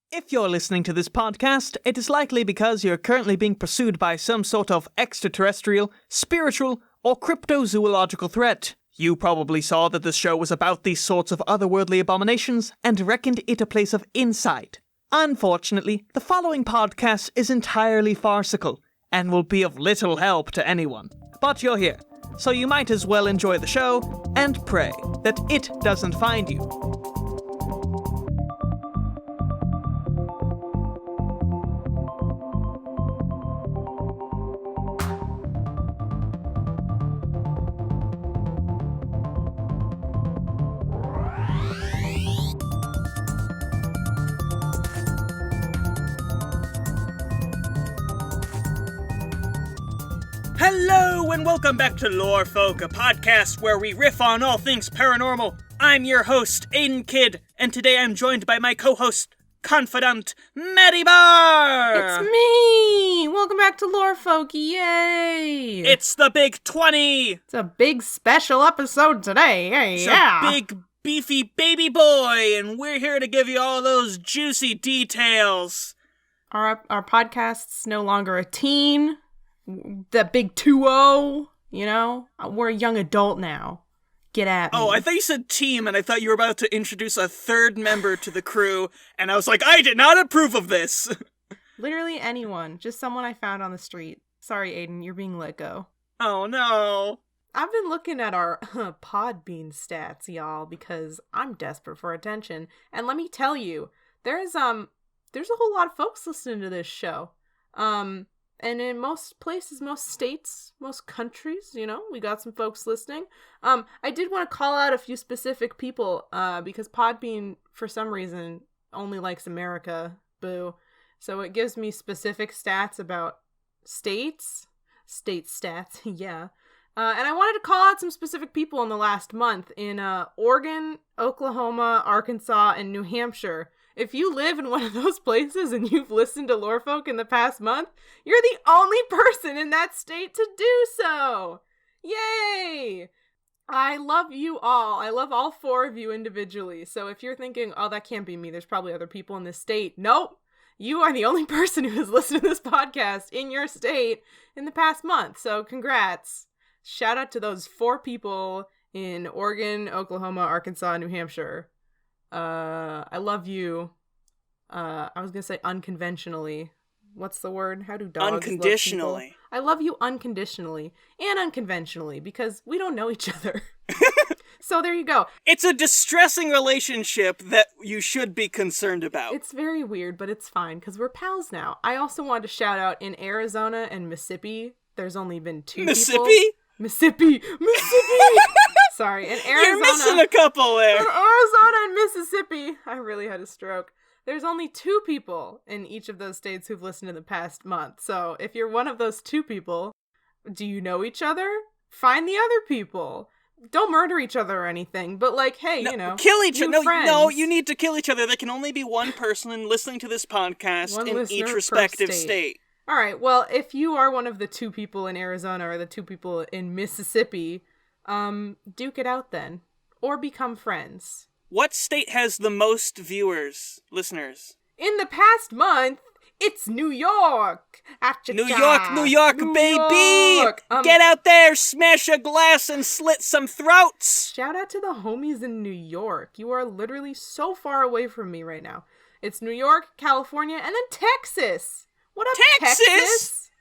If you're listening to this podcast, it is likely because you're currently being pursued by some sort of extraterrestrial, spiritual, or cryptozoological threat. You probably saw that this show was about these sorts of otherworldly abominations and reckoned it a place of insight. Unfortunately, the following podcast is entirely farcical and will be of little help to anyone. But you're here, so you might as well enjoy the show and pray that it doesn't find you. Hello and welcome back to Lore Folk, a podcast where we riff on all things paranormal. I'm your host, Aidan Kidd, and today I'm joined by my co-host, confidant, Maddie Barr! It's me! Welcome back to Lore Folk, yay! It's the Big 20! It's a big special episode today, hey, yeah! It's a big, beefy baby boy, and we're here to give you all those juicy details. Our podcast's no longer a teen. The big 2-0, you know? We're a young adult now. Get at me. Oh, I thought you said team, and I thought you were about to introduce a third member to the crew, and I was like, I did not approve of this! Literally anyone. Just someone I found on the street. Sorry, Aidan, you're being let go. Oh, no. I've been looking at our Podbean stats, y'all, because I'm desperate for attention. And let me tell you, there's a whole lot of folks listening to this show. And in most places, most states, most countries, you know, we got some folks listening. I did want to call out a few specific people, because Podbean, for some reason, only likes America. Boo. So it gives me specific stats about states. State stats, yeah. And I wanted to call out some specific people in the last month in Oregon, Oklahoma, Arkansas, and New Hampshire. If you live in one of those places and you've listened to Lorefolk in the past month, you're the only person in that state to do so! Yay! I love you all. I love all four of you individually. So if you're thinking, oh, that can't be me, there's probably other people in this state. Nope! You are the only person who has listened to this podcast in your state in the past month. So congrats. Shout out to those 4 people in Oregon, Oklahoma, Arkansas, and New Hampshire. I love you. I was gonna say unconventionally. What's the word? How do dogs unconditionally love people? I love you unconditionally and unconventionally because we don't know each other. So there you go. It's a distressing relationship that you should be concerned about. It's very weird, but it's fine because we're pals now. I also wanted to shout out in Arizona and Mississippi. There's only been 2 people. Mississippi! Sorry, in Arizona. You're missing a couple there. In Arizona and Mississippi. I really had a stroke. There's only 2 people in each of those states who've listened in the past month. So if you're one of those 2 people, do you know each other? Find the other people. Don't murder each other or anything, but like, hey, no, you know, kill each other. No, you friends. need to kill each other. There can only be one person listening to this podcast One in listener each per respective state. All right, well, if you are one of the 2 people in Arizona or the 2 people in Mississippi, duke it out then. Or become friends. What state has the most listeners? In the past month, it's New York! New York, baby! York. Get out there, smash a glass, and slit some throats! Shout out to the homies in New York. You are literally so far away from me right now. It's New York, California, and then Texas! What up, Texas?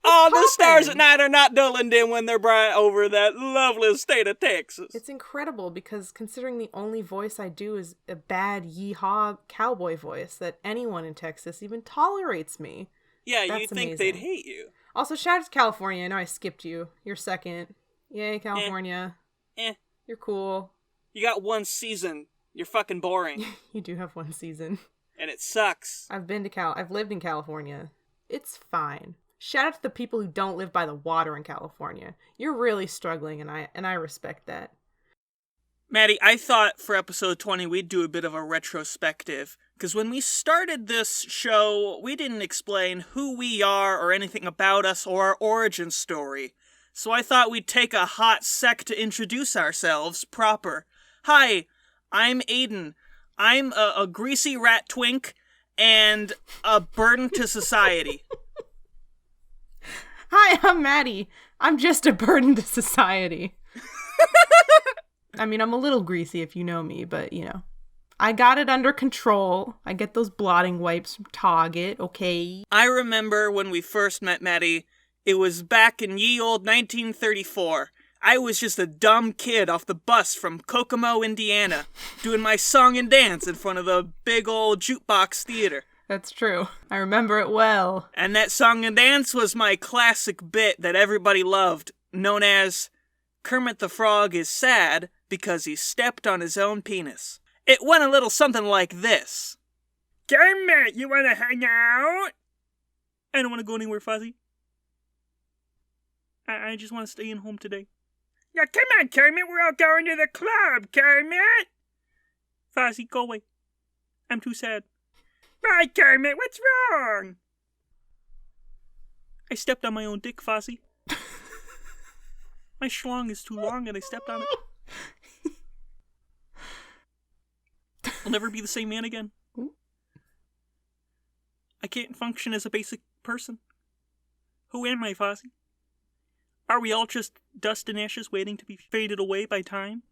Oh, the stars at night are not dulling dim when they're bright over that lovely state of Texas. It's incredible because considering the only voice I do is a bad yeehaw cowboy voice, that anyone in Texas even tolerates me. Yeah, That's you'd think amazing. they'd hate you. Also, shout out to California. I know I skipped you. You're second. Yay, California. You're cool. You got 1 season. You're fucking boring. You do have 1 season. And it sucks. I've lived in California. It's fine. Shout out to the people who don't live by the water in California. You're really struggling, and I respect that. Maddie, I thought for episode 20 we'd do a bit of a retrospective, because when we started this show, we didn't explain who we are or anything about us or our origin story. So I thought we'd take a hot sec to introduce ourselves proper. Hi, I'm Aidan. I'm a greasy rat twink, and a burden to society. Hi, I'm Maddie. I'm just a burden to society. I mean, I'm a little greasy if you know me, but, you know. I got it under control. I get those blotting wipes from Target, okay? I remember when we first met Maddie, it was back in ye old 1934. I was just a dumb kid off the bus from Kokomo, Indiana, doing my song and dance in front of the big old jukebox theater. That's true. I remember it well. And that song and dance was my classic bit that everybody loved, known as Kermit the Frog is sad because he stepped on his own penis. It went a little something like this. Kermit, you wanna hang out? I don't wanna go anywhere, Fuzzy. I just wanna stay in home today. Yeah, come on, Kermit, we're all going to the club, Kermit! Fuzzy, go away. I'm too sad. Bye, Kermit, what's wrong? I stepped on my own dick, Fuzzy. My schlong is too long and I stepped on it. I'll never be the same man again. I can't function as a basic person. Who am I, Fozzie? Are we all just dust and ashes waiting to be faded away by time?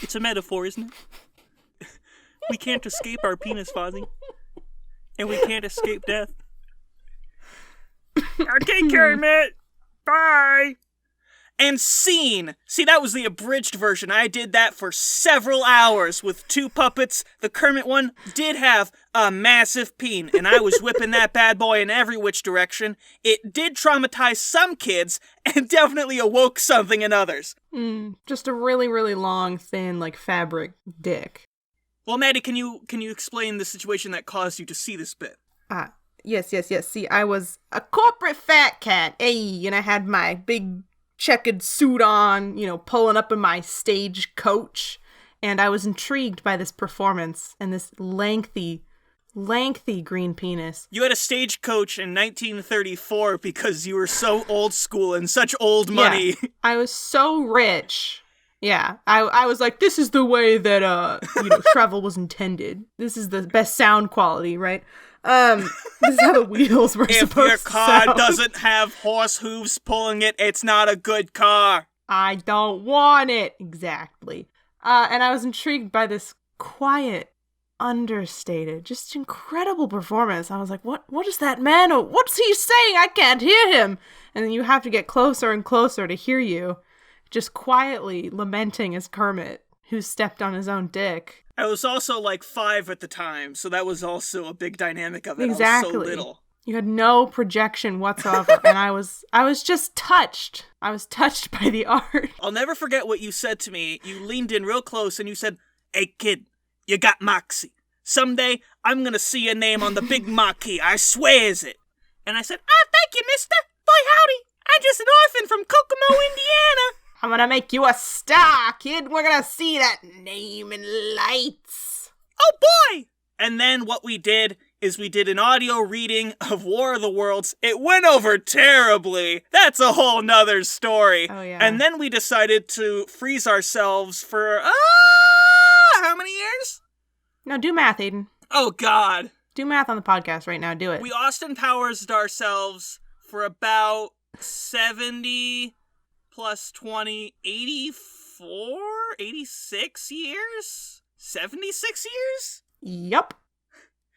It's a metaphor, isn't it? We can't escape our penis, Fozzie. And we can't escape death. Okay, Kermit. Bye. And scene. See, that was the abridged version. I did that for several hours with 2 puppets. The Kermit one did have a massive peen, and I was whipping that bad boy in every which direction. It did traumatize some kids, and definitely awoke something in others. Just a really, really long, thin, like, fabric dick. Well, Maddie, can you explain the situation that caused you to see this bit? Yes. See, I was a corporate fat cat, and I had my big checkered suit on, you know, pulling up in my stage coach, and I was intrigued by this performance and this lengthy green penis. You had a stagecoach in 1934 because you were so old school and such old money. Yeah, I was so rich. Yeah, I was like, this is the way that, travel was intended. This is the best sound quality, right? This is how the wheels were supposed to sound. If your car doesn't have horse hooves pulling it, it's not a good car. I don't want it. Exactly. And I was intrigued by this quiet, understated, just incredible performance. I was like, what is that man? What's he saying? I can't hear him. And then you have to get closer and closer to hear you, just quietly lamenting as Kermit, who stepped on his own dick. I was also like 5 at the time, so that was also a big dynamic of it. Exactly. I was so little. You had no projection whatsoever, and I was just touched. I was touched by the art. I'll never forget what you said to me. You leaned in real close and you said, "Hey kid, you got moxie. Someday I'm gonna see your name on the big marquee. I swears it." And I said, "Thank you, mister. Boy, howdy. I'm just an orphan from Kokomo, Indiana. I'm gonna make you a star, kid. We're gonna see that name in lights." Oh boy! And then what we did is we did an audio reading of War of the Worlds. It went over terribly. That's a whole nother story. Oh yeah. And then we decided to freeze ourselves for, how many years? No, do math, Aidan. Oh god. Do math on the podcast right now. Do it. We Austin Powers'd ourselves for about 70... plus 20, 84, 86 years? 76 years? Yup.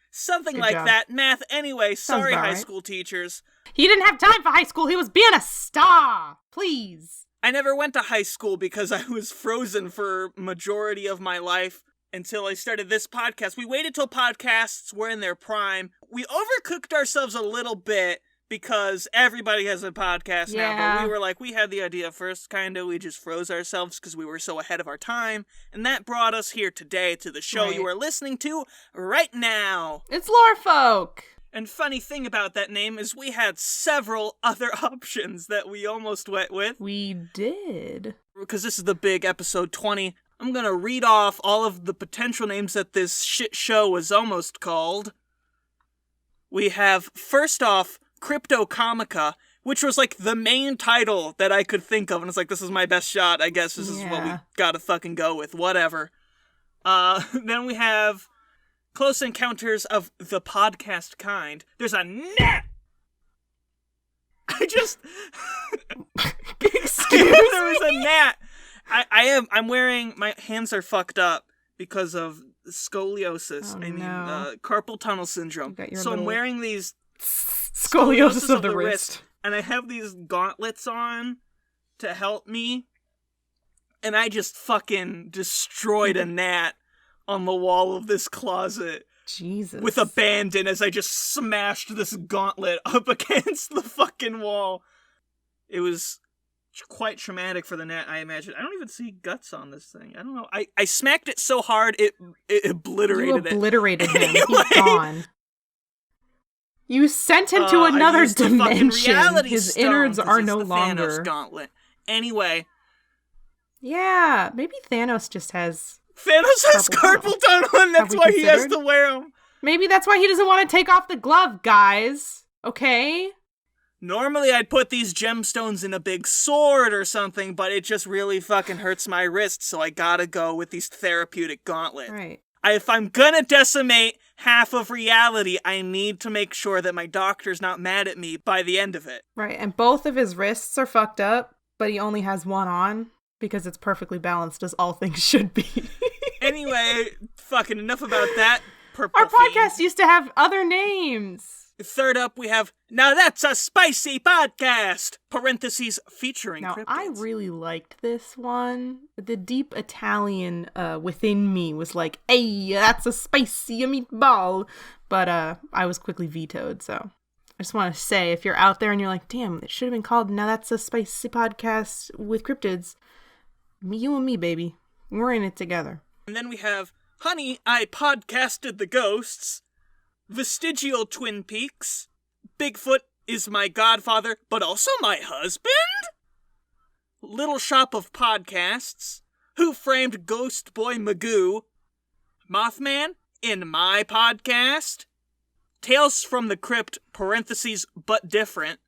Something Good like job. that. Math anyway. Sorry, about high right. school teachers. He didn't have time for high school. He was being a star. Please. I never went to high school because I was frozen for majority of my life until I started this podcast. We waited till podcasts were in their prime. We overcooked ourselves a little bit because everybody has a podcast now, but we were like, we had the idea first, kind of. We just froze ourselves because we were so ahead of our time, and that brought us here today to the show you are listening to right now. It's Lorefolk. And funny thing about that name is we had several other options that we almost went with. We did. Because this is the big episode 20. I'm gonna read off all of the potential names that this shit show was almost called. We have, first off, Cryptocomica, which was like the main title that I could think of, and it's like, this is my best shot, I guess this is what we gotta fucking go with, whatever. Then we have Close Encounters of the Podcast Kind. There's a gnat! Excuse there was a gnat! I'm wearing, my hands are fucked up because of scoliosis. Carpal tunnel syndrome. So I'm wearing these scoliosis of the wrist. And I have these gauntlets on to help me. And I just fucking destroyed a gnat on the wall of this closet. Jesus. With abandon as I just smashed this gauntlet up against the fucking wall. It was quite traumatic for the gnat, I imagine. I don't even see guts on this thing. I don't know. I smacked it so hard, it obliterated it. You obliterated him. Anyway, he's gone. You sent him to another dimension. His innards are no longer. Thanos gauntlet. Anyway. Yeah, maybe Thanos just has... Thanos has carpal tunnel, and that's why he has to wear them. Maybe that's why he doesn't want to take off the glove, guys. Okay? Normally I'd put these gemstones in a big sword or something, but it just really fucking hurts my wrist, so I gotta go with these therapeutic gauntlets. Right. If I'm gonna decimate half of reality, I need to make sure that my doctor's not mad at me by the end of it. Right, and both of his wrists are fucked up, but he only has one on. Because it's perfectly balanced, as all things should be. Anyway, fucking enough about that. Our podcast used to have other names. Third up, we have Now That's a Spicy Podcast! Parentheses featuring Now, cryptids. I really liked this one. The deep Italian within me was like, hey, that's a spicy meatball. But I was quickly vetoed, so... I just want to say, if you're out there and you're like, damn, it should have been called Now That's a Spicy Podcast with Cryptids... You and me, baby. We're in it together. And then we have Honey, I Podcasted the Ghosts, Vestigial Twin Peaks, Bigfoot is my godfather, but also my husband? Little Shop of Podcasts, Who Framed Ghost Boy Magoo, Mothman in my podcast, Tales from the Crypt, parentheses, but different,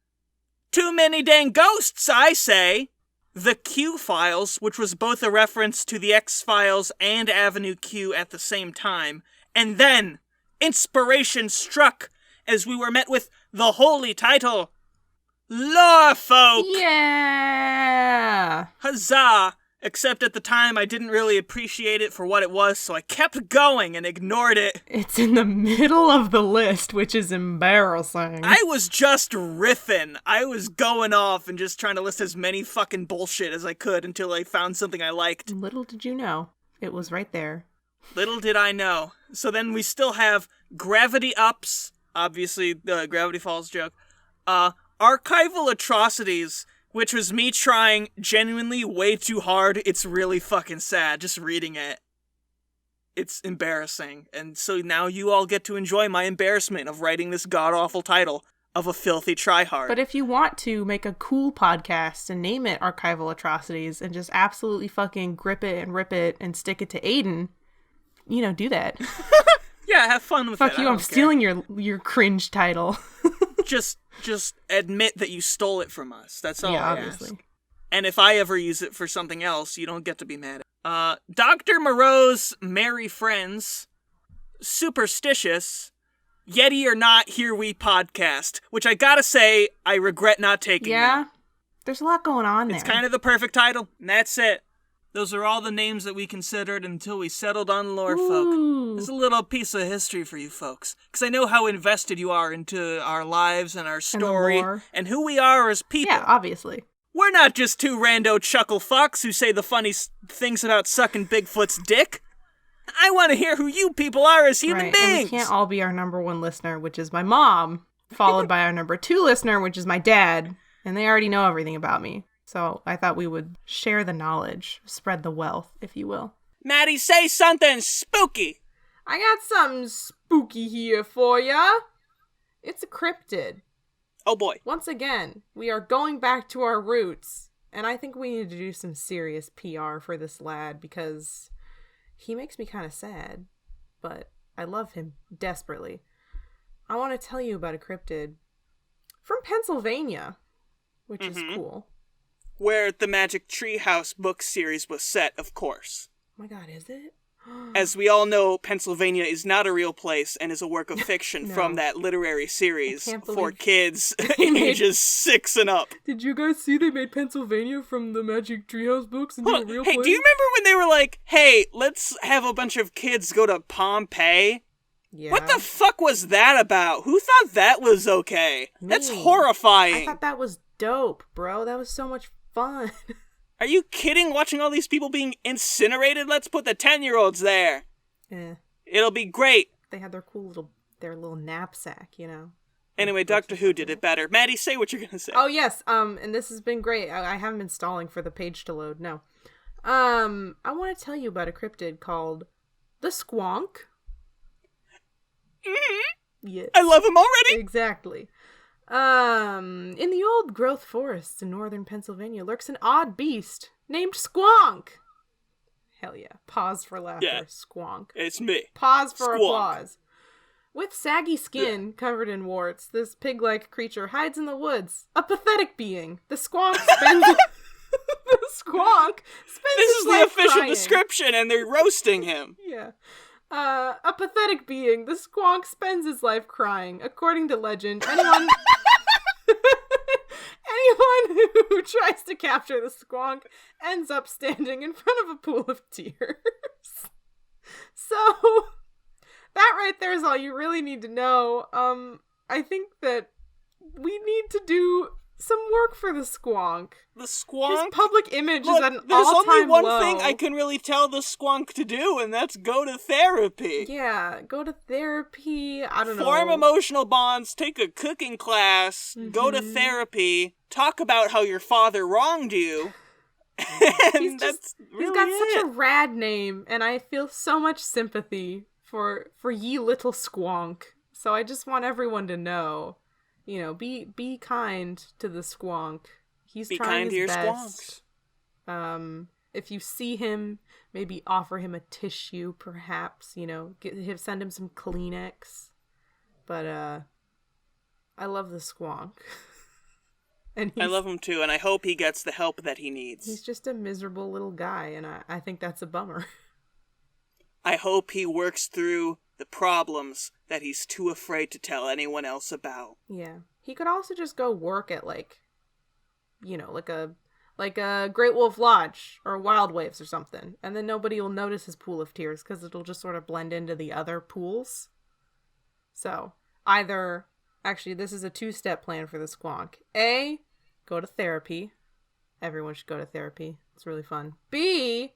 Too Many Dang Ghosts, I say, The Q-Files, which was both a reference to the X-Files and Avenue Q at the same time. And then, inspiration struck as we were met with the holy title, Lorefolk! Yeah! Huzzah! Except at the time I didn't really appreciate it for what it was, so I kept going and ignored it. It's in the middle of the list, which is embarrassing. I was just riffing. I was going off and just trying to list as many fucking bullshit as I could until I found something I liked. Little did you know, it was right there. Little did I know. So then we still have Gravity Ups, obviously the Gravity Falls joke, Archival Atrocities, which was me trying genuinely way too hard. It's really fucking sad just reading it. It's embarrassing. And so now you all get to enjoy my embarrassment of writing this god-awful title of a filthy tryhard. But if you want to make a cool podcast and name it Archival Atrocities and just absolutely fucking grip it and rip it and stick it to Aidan, do that. Yeah, have fun with it. Fuck you, I'm stealing your cringe title. Just admit that you stole it from us. That's all I obviously. ask. And if I ever use it for something else, you don't get to be mad at Dr. Moreau's Merry Friends, Superstitious, Yeti or Not, Here We Podcast, which I gotta say, I regret not taking. Yeah? There's a lot going on there. It's kind of the perfect title, and that's it. Those are all the names that we considered until we settled on Lorefolk. It's a little piece of history for you folks, because I know how invested you are into our lives and our story, and who we are as people. Yeah, obviously. We're not just two rando chuckle fucks who say the funny things about sucking Bigfoot's dick. I want to hear who you people are as human beings. And we can't all be our number one listener, which is my mom, followed by our number two listener, which is my dad, and they already know everything about me. So I thought we would share the knowledge, spread the wealth, if you will. Maddie, say something spooky. I got something spooky here for ya. It's a cryptid. Oh boy. Once again, we are going back to our roots. And I think we need to do some serious PR for this lad because he makes me kind of sad. But I love him desperately. I want to tell you about a cryptid from Pennsylvania, which is cool. Where the Magic Treehouse book series was set, of course. Oh my god, is it? As we all know, Pennsylvania is not a real place and is a work of fiction from that literary series for kids ages 6 and up. Did you guys see they made Pennsylvania from the Magic Treehouse books into a real place? Hey, do you remember when they were like, hey, let's have a bunch of kids go to Pompeii? Yeah. What the fuck was that about? Who thought that was okay? Me. That's horrifying. I thought that was dope, bro. That was so much fun. Are you kidding? Watching all these people being incinerated? Let's put the 10-year-olds there. Yeah. It'll be great. They had their little knapsack, you know. Anyway, Doctor Who did it better. Maddie, say what you're gonna say. Oh yes, and this has been great. I haven't been stalling for the page to load. No. I want to tell you about a cryptid called the Squonk. Mm-hmm. Yes. I love him already. Exactly. In the old growth forests in northern Pennsylvania lurks an odd beast named Squonk. Hell yeah. Pause for laughter. Yeah. Squonk. It's me. Pause for applause. With saggy skin covered in warts, this pig-like creature hides in the woods. A pathetic being. The Squonk spends... This is the official description, and they're roasting him. Yeah. A pathetic being. The Squonk spends his life crying. According to legend, anyone who tries to capture the Squonk ends up standing in front of a pool of tears. So, that right there is all you really need to know. I think that we need to do some work for the Squonk. The Squonk? His public image is at an all-time low. There's only one thing I can really tell the Squonk to do, and that's go to therapy. Yeah, go to therapy. I don't know. Form emotional bonds, take a cooking class, go to therapy, talk about how your father wronged you. And he's got such a rad name, and I feel so much sympathy for ye little Squonk. So I just want everyone to know. You know, be kind to the Squonk. He's trying his best. Squonks. If you see him, maybe offer him a tissue, perhaps. You know, send him some Kleenex. But I love the Squonk, and I love him too, and I hope he gets the help that he needs. He's just a miserable little guy, and I think that's a bummer. I hope he works through the problems that he's too afraid to tell anyone else about. Yeah. He could also just go work at like a Great Wolf Lodge or Wild Waves or something. And then nobody will notice his pool of tears because it'll just sort of blend into the other pools. So, actually, this is a 2-step plan for the Squonk. A, go to therapy. Everyone should go to therapy. It's really fun. B,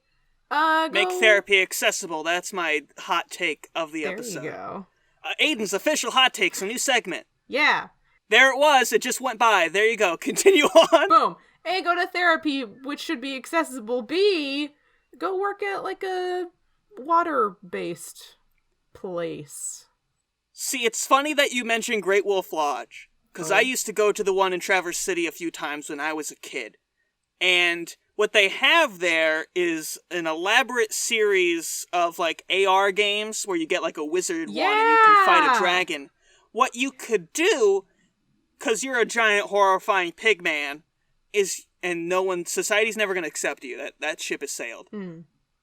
make therapy accessible. That's my hot take of the episode. There you go. Aidan's official hot takes, a new segment. Yeah. There it was. It just went by. There you go. Continue on. Boom. A, go to therapy, which should be accessible. B, go work at like a water-based place. See, it's funny that you mentioned Great Wolf Lodge, because I used to go to the one in Traverse City a few times when I was a kid. And what they have there is an elaborate series of, like, AR games where you get, like, a wizard wand and you can fight a dragon. What you could do, because you're a giant, horrifying pig man, society's never going to accept you. That ship has sailed.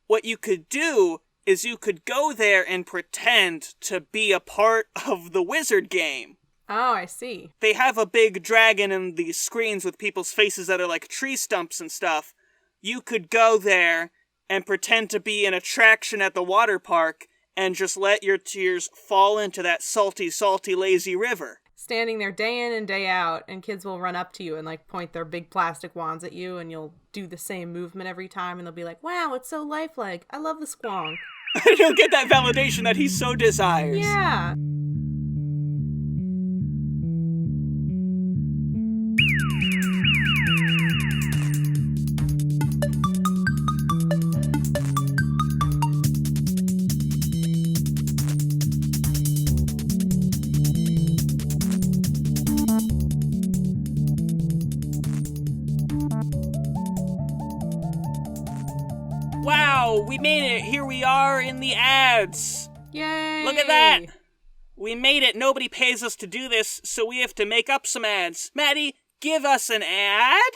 What you could do is you could go there and pretend to be a part of the wizard game. Oh, I see. They have a big dragon in these screens with people's faces that are like tree stumps and stuff. You could go there and pretend to be an attraction at the water park and just let your tears fall into that salty, salty, lazy river. Standing there day in and day out, and kids will run up to you and like point their big plastic wands at you, and you'll do the same movement every time, and they'll be like, wow, it's so lifelike. I love the Squonk. You'll get that validation that he so desires. Yeah. Wow, we made it. Here we are in the ads. Yay! Look at that. We made it. Nobody pays us to do this, so we have to make up some ads. Maddie, give us an ad.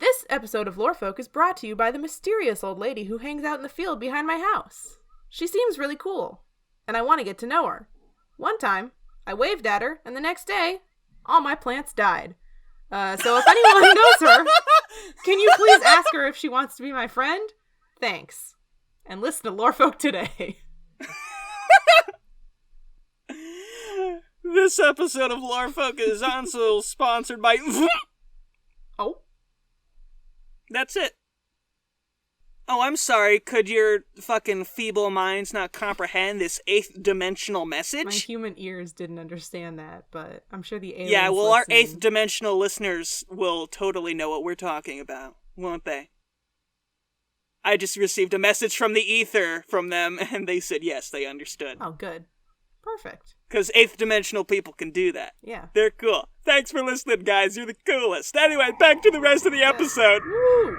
This episode of Lorefolk is brought to you by the mysterious old lady who hangs out in the field behind my house. She seems really cool, and I want to get to know her. One time, I waved at her, and the next day, all my plants died. So if anyone knows her, can you please ask her if she wants to be my friend? Thanks. And listen to Lorefolk today. This episode of Lorefolk is also sponsored by... Oh? That's it. Oh, I'm sorry. Could your fucking feeble minds not comprehend this 8th dimensional message? My human ears didn't understand that, but I'm sure the aliens Yeah, well, our listening... 8th dimensional listeners will totally know what we're talking about, won't they? I just received a message from the ether from them, and they said yes, they understood. Oh, good. Perfect. Because 8th dimensional people can do that. Yeah. They're cool. Thanks for listening, guys. You're the coolest. Anyway, back to the rest of the episode. Woo!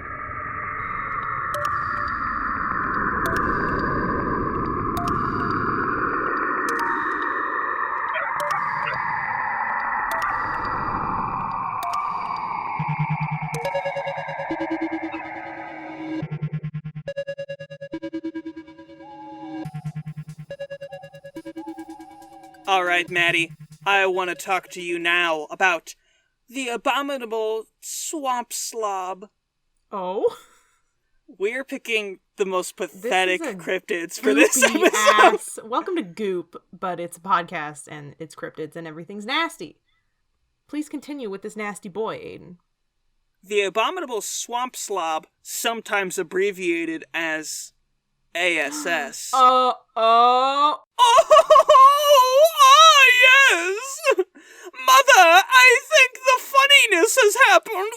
Alright, Maddie. I want to talk to you now about the abominable swamp slob. Oh? We're picking the most pathetic This is a cryptids for this goopy episode. ass. Welcome to Goop, but it's a podcast and it's cryptids and everything's nasty. Please continue with this nasty boy, Aidan. The abominable swamp slob, sometimes abbreviated as ASS. Yes! Mother, I think the funniness has happened.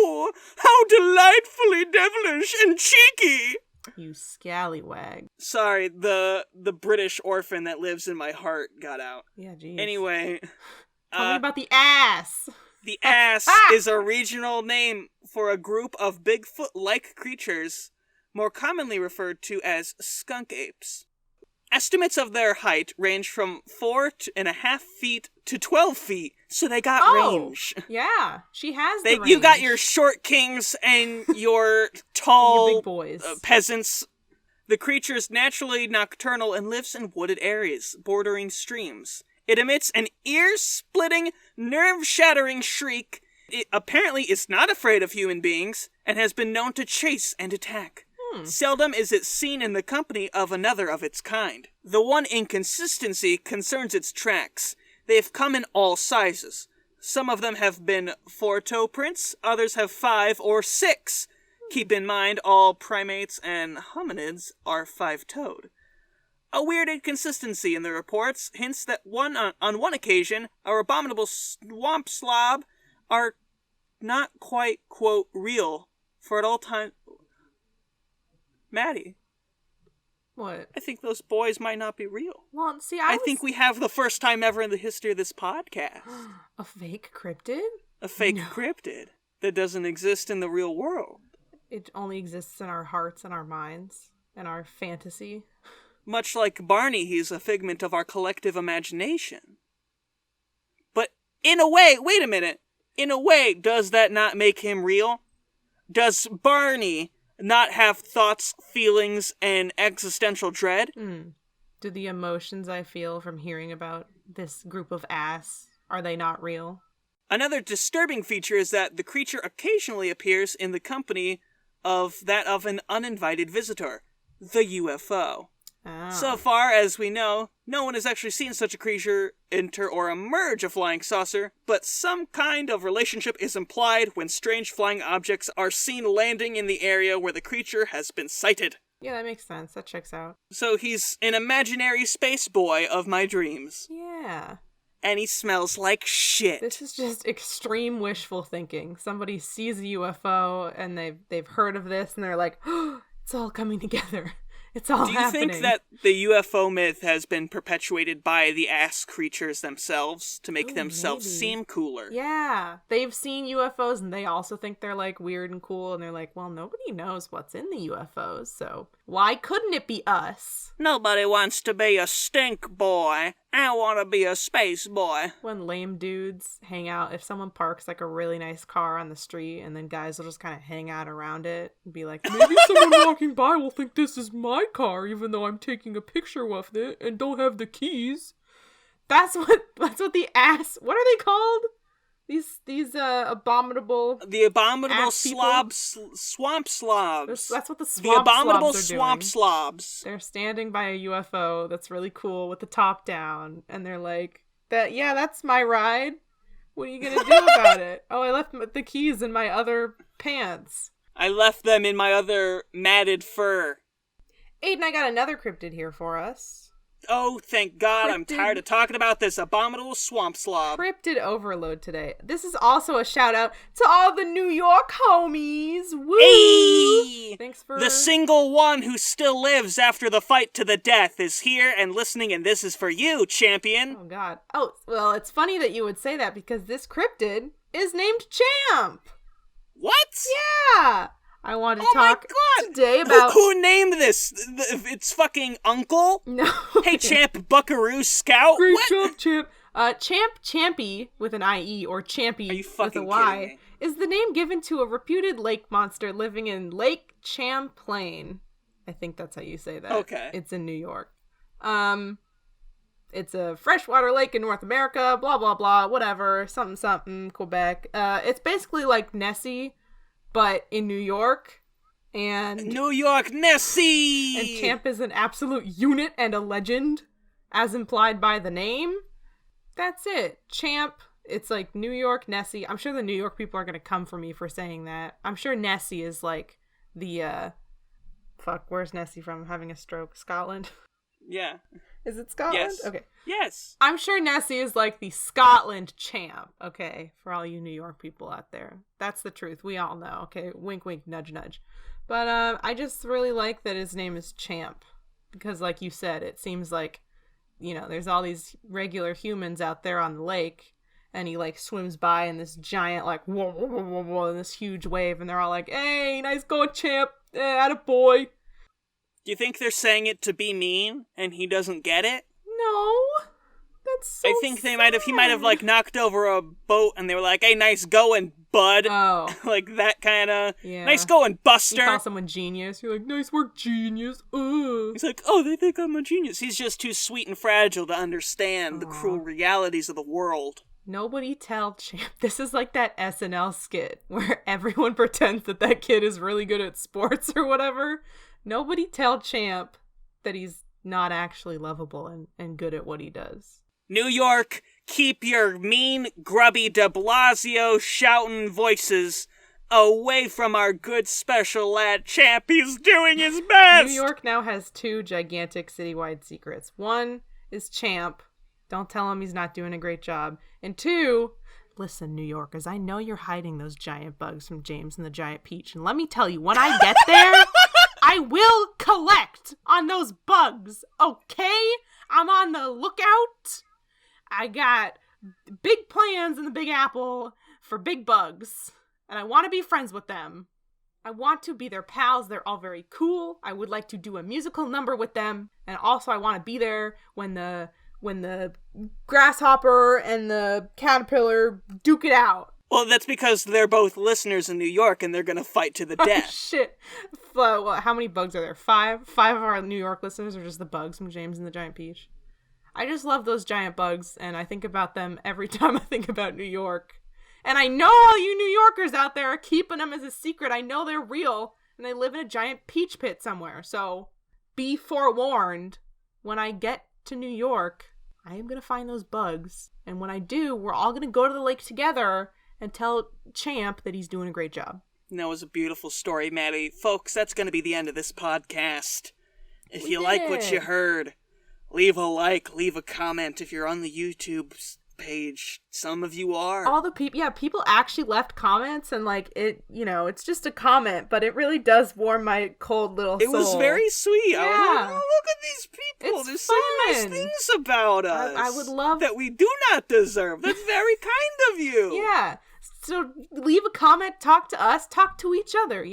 Ooh, how delightfully devilish and cheeky. You scallywag. Sorry, the British orphan that lives in my heart got out. Yeah, geez. Anyway. Tell me about the ass. The ass is a regional name for a group of Bigfoot-like creatures, more commonly referred to as skunk apes. Estimates of their height range from 4.5 feet to 12 feet, so they got range. Yeah, she has the range. You got your short kings and your tall your big boys. Peasants. The creature is naturally nocturnal and lives in wooded areas, bordering streams. It emits an ear-splitting, nerve-shattering shriek. It apparently is not afraid of human beings, and has been known to chase and attack. Seldom is it seen in the company of another of its kind. The one inconsistency concerns its tracks. They have come in all sizes. Some of them have been 4-toe prints, others have 5 or 6. Keep in mind, all primates and hominids are 5-toed. A weird inconsistency in the reports hints that on one occasion, our abominable swamp slob are not quite, quote, real, for at all time... Maddie. What? I think those boys might not be real. Well, see, I think we have the first time ever in the history of this podcast. A fake cryptid? A fake cryptid that doesn't exist in the real world. It only exists in our hearts and our minds and our fantasy. Much like Barney, he's a figment of our collective imagination. But in a way, wait a minute. In a way, does that not make him real? Does Barney not have thoughts, feelings, and existential dread? Do the emotions I feel from hearing about this group of ass, are they not real? Another disturbing feature is that the creature occasionally appears in the company of that of an uninvited visitor, the UFO. Oh. So far as we know, no one has actually seen such a creature enter or emerge a flying saucer, but some kind of relationship is implied when strange flying objects are seen landing in the area where the creature has been sighted. Yeah, that makes sense. That checks out. So he's an imaginary space boy of my dreams. Yeah. And he smells like shit. This is just extreme wishful thinking. Somebody sees a UFO and they've heard of this and they're like, oh, it's all coming together. It's all happening. Do you think that the UFO myth has been perpetuated by the ass creatures themselves to make themselves seem cooler? Yeah. They've seen UFOs and they also think they're like weird and cool and they're like, well, nobody knows what's in the UFOs, so Why couldn't it be us? Nobody wants to be a stink boy. I want to be a space boy. When lame dudes hang out, if someone parks like a really nice car on the street and then guys will just kind of hang out around it and be like, maybe someone walking by will think this is my car even though I'm taking a picture of it and don't have the keys. That's what the ass, what are they called? These abominable... The abominable swamp slobs. That's what the swamp slobs are doing. The abominable swamp slobs. They're standing by a UFO that's really cool with the top down, and they're like, that's my ride. What are you gonna do about it? Oh, I left the keys in my other pants. I left them in my other matted fur. Aidan, I got another cryptid here for us. Oh, thank God, I'm tired of talking about this abominable swamp slob. Cryptid overload today. This is also a shout out to all the New York homies. Woo! Hey! Thanks for... The single one who still lives after the fight to the death is here and listening, and this is for you, champion. Oh, God. Oh, well, it's funny that you would say that because this cryptid is named Champ. What? Yeah! I want to talk today about... Who named this? It's fucking Uncle? No. Hey, Champ, Buckaroo Scout? Great job, Champ. Champy, with an I-E, or Champy with a Y, is the name given to a reputed lake monster living in Lake Champlain. I think that's how you say that. Okay. It's in New York. It's a freshwater lake in North America, blah, blah, blah, whatever, something, Quebec. It's basically like Nessie, but in New York, and... New York Nessie! And Champ is an absolute unit and a legend, as implied by the name. That's it. Champ, it's like New York Nessie. I'm sure the New York people are going to come for me for saying that. I'm sure Nessie is like the, where's Nessie from? Having a stroke. Scotland? Yeah. Is it Scotland? Yes. Okay. Yes. I'm sure Nessie is like the Scotland champ, okay? For all you New York people out there. That's the truth. We all know, okay? Wink, wink, nudge, nudge. But I just really like that his name is Champ. Because like you said, it seems like, there's all these regular humans out there on the lake. And he like swims by in this giant like, whoa, whoa, whoa, whoa, whoa, this huge wave. And they're all like, hey, nice going, Champ. Attaboy. Do you think they're saying it to be mean and he doesn't get it? No. That's so I think he sad. might have like knocked over a boat and they were like, hey, nice going, bud. Oh. Like that kind of, yeah. Nice going, Buster. You call someone genius. You're like, nice work, genius. He's like, oh, they think I'm a genius. He's just too sweet and fragile to understand the cruel realities of the world. Nobody tell Champ. This is like that SNL skit where everyone pretends that kid is really good at sports or whatever. Nobody tell Champ that he's not actually lovable and good at what he does. New York, keep your mean, grubby de Blasio shouting voices away from our good special lad Champ. He's doing his best! New York now has 2 gigantic citywide secrets. One is Champ. Don't tell him he's not doing a great job. And 2, listen, New Yorkers, I know you're hiding those giant bugs from James and the Giant Peach. And let me tell you, when I get there... I will collect on those bugs, okay? I'm on the lookout. I got big plans in the Big Apple for big bugs, and I want to be friends with them. I want to be their pals. They're all very cool. I would like to do a musical number with them, and also I want to be there when the grasshopper and the caterpillar duke it out. Well, that's because they're both listeners in New York and they're gonna fight to the death. Oh, shit. Well, how many bugs are there? 5? 5 of our New York listeners are just the bugs from James and the Giant Peach. I just love those giant bugs, and I think about them every time I think about New York. And I know all you New Yorkers out there are keeping them as a secret. I know they're real, and they live in a giant peach pit somewhere. So, be forewarned, when I get to New York, I am gonna find those bugs. And when I do, we're all gonna go to the lake together and tell Champ that he's doing a great job. And that was a beautiful story, Maddie. Folks, that's going to be the end of this podcast. If you like what you heard, leave a like, leave a comment if you're on the YouTube page. Some of you are. All the people, people actually left comments, and like it, it's just a comment, but it really does warm my cold little soul. It was very sweet. Yeah. I was like, oh, look at these people. It's There's fun. so nice things about us. I would love that we do not deserve. That's very kind of you. Yeah. So leave a comment, talk to us, talk to each other,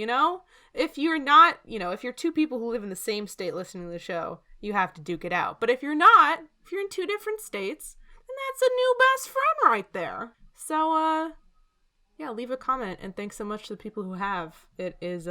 if you're not, if you're two people who live in the same state listening to the show, you have to duke it out. But if you're not, if you're in two different states, then that's a new best friend right there. So, yeah, leave a comment, and thanks so much to the people who have. It is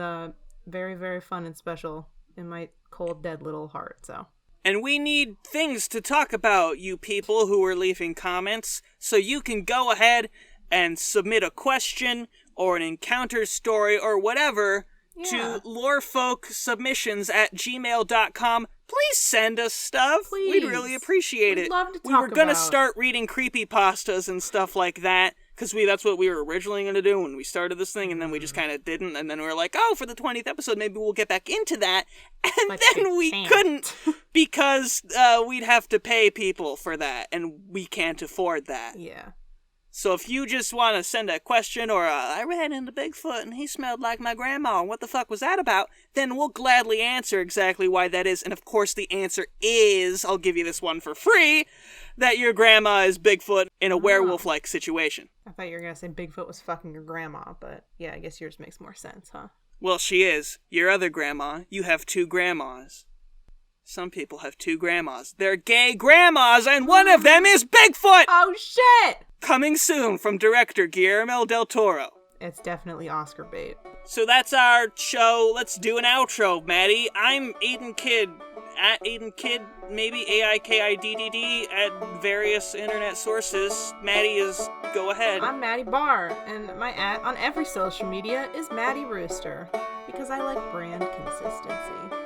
very, very fun and special in my cold, dead little heart, so. And we need things to talk about, you people who are leaving comments, so you can go ahead and submit a question or an encounter story or whatever to lorefolksubmissions@gmail.com. Please send us stuff. Please. We'd really appreciate it. We'd love to talk We were going to about. start reading creepypastas and stuff like that, because that's what we were originally going to do when we started this thing, and then we just kind of didn't, and then we were like, oh, for the 20th episode, maybe we'll get back into that, and But then we couldn't, because we'd have to pay people for that, and we can't afford that. Yeah. So if you just want to send a question, or I ran into Bigfoot and he smelled like my grandma, and what the fuck was that about, then we'll gladly answer exactly why that is. And of course the answer is, I'll give you this one for free, that your grandma is Bigfoot in a werewolf-like situation. I thought you were going to say Bigfoot was fucking your grandma, but yeah, I guess yours makes more sense, huh? Well, she is. Your other grandma. You have two grandmas. Some people have two grandmas. They're gay grandmas, and one of them is Bigfoot! Oh, shit! Coming soon from director Guillermo del Toro. It's definitely Oscar bait. So that's our show. Let's do an outro, Maddie. I'm Aidan Kidd. At Aidan Kidd, maybe AIKIDDD at various internet sources. Maddie is... Go ahead. I'm Maddie Barr, and my @ on every social media is Maddie Rooster, because I like brand consistency.